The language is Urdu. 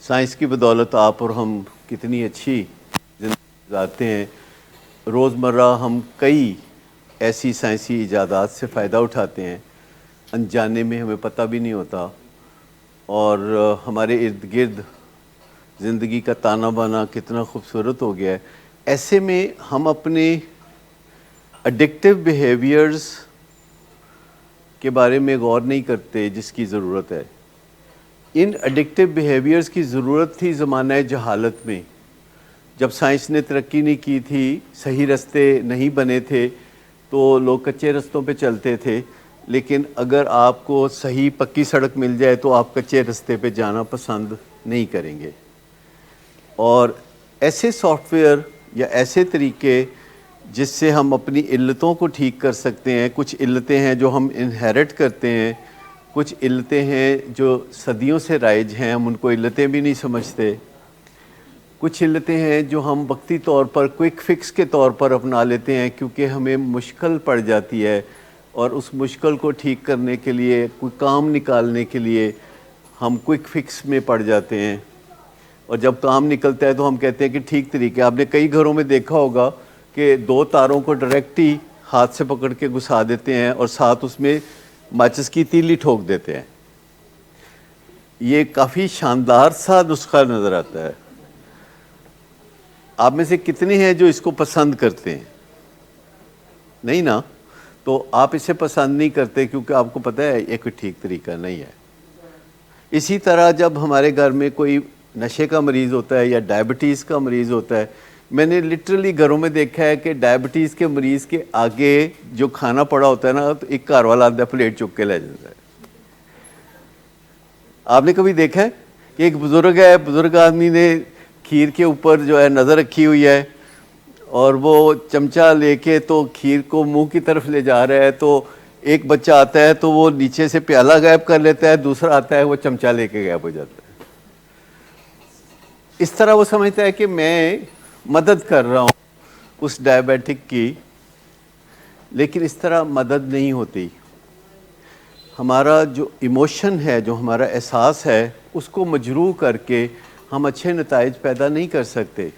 سائنس کی بدولت آپ اور ہم کتنی اچھی زندگی گزارتے ہیں. روزمرہ ہم کئی ایسی سائنسی ایجادات سے فائدہ اٹھاتے ہیں، انجانے میں ہمیں پتہ بھی نہیں ہوتا، اور ہمارے ارد گرد زندگی کا تانا بانا کتنا خوبصورت ہو گیا ہے. ایسے میں ہم اپنے ایڈکٹیو بیہیویئرز کے بارے میں غور نہیں کرتے جس کی ضرورت ہے. ان ایڈکٹیو بیہیویئرز کی ضرورت تھی زمانہ جہالت میں، جب سائنس نے ترقی نہیں کی تھی، صحیح رستے نہیں بنے تھے، تو لوگ کچے رستوں پہ چلتے تھے. لیکن اگر آپ کو صحیح پکی سڑک مل جائے تو آپ کچے رستے پہ جانا پسند نہیں کریں گے. اور ایسے سافٹ ویئر یا ایسے طریقے جس سے ہم اپنی علتوں کو ٹھیک کر سکتے ہیں. کچھ علتیں ہیں جو ہم انہیرٹ کرتے ہیں، کچھ علتیں ہیں جو صدیوں سے رائج ہیں، ہم ان کو علتیں بھی نہیں سمجھتے. کچھ علتیں ہیں جو ہم وقتی طور پر کوئک فکس کے طور پر اپنا لیتے ہیں کیونکہ ہمیں مشکل پڑ جاتی ہے، اور اس مشکل کو ٹھیک کرنے کے لیے، کوئی کام نکالنے کے لیے ہم کوئک فکس میں پڑ جاتے ہیں. اور جب کام نکلتا ہے تو ہم کہتے ہیں کہ ٹھیک طریقے. آپ نے کئی گھروں میں دیکھا ہوگا کہ دو تاروں کو ڈائریکٹ ہی ہاتھ سے پکڑ کے گھسا دیتے ہیں اور ساتھ اس میں ماچس کی تیلی ٹھوک دیتے ہیں. یہ کافی شاندار سا نسخہ نظر آتا ہے. آپ میں سے کتنے ہیں جو اس کو پسند کرتے ہیں؟ نہیں نا؟ تو آپ اسے پسند نہیں کرتے کیونکہ آپ کو پتہ ہے یہ کوئی ٹھیک طریقہ نہیں ہے. اسی طرح جب ہمارے گھر میں کوئی نشے کا مریض ہوتا ہے یا ڈائبٹیز کا مریض ہوتا ہے، میں نے لٹرلی گھروں میں دیکھا ہے کہ ڈائبٹیز کے مریض کے آگے جو کھانا پڑا ہوتا ہے نا، تو ایک گھر والا آدھا پلیٹ چک کے لے جاتا ہے. آپ نے کبھی دیکھا ہے کہ ایک بزرگ ہے، بزرگ آدمی نے کھیر کے اوپر جو ہے نظر رکھی ہوئی ہے، اور وہ چمچہ لے کے تو کھیر کو منہ کی طرف لے جا رہا ہے، تو ایک بچہ آتا ہے تو وہ نیچے سے پیالہ غائب کر لیتا ہے، دوسرا آتا ہے وہ چمچہ لے کے غائب ہو جاتا ہے. اس طرح وہ سمجھتا ہے کہ میں مدد کر رہا ہوں اس ڈائبیٹک کی، لیکن اس طرح مدد نہیں ہوتی. ہمارا جو ایموشن ہے، جو ہمارا احساس ہے، اس کو مجروح کر کے ہم اچھے نتائج پیدا نہیں کر سکتے.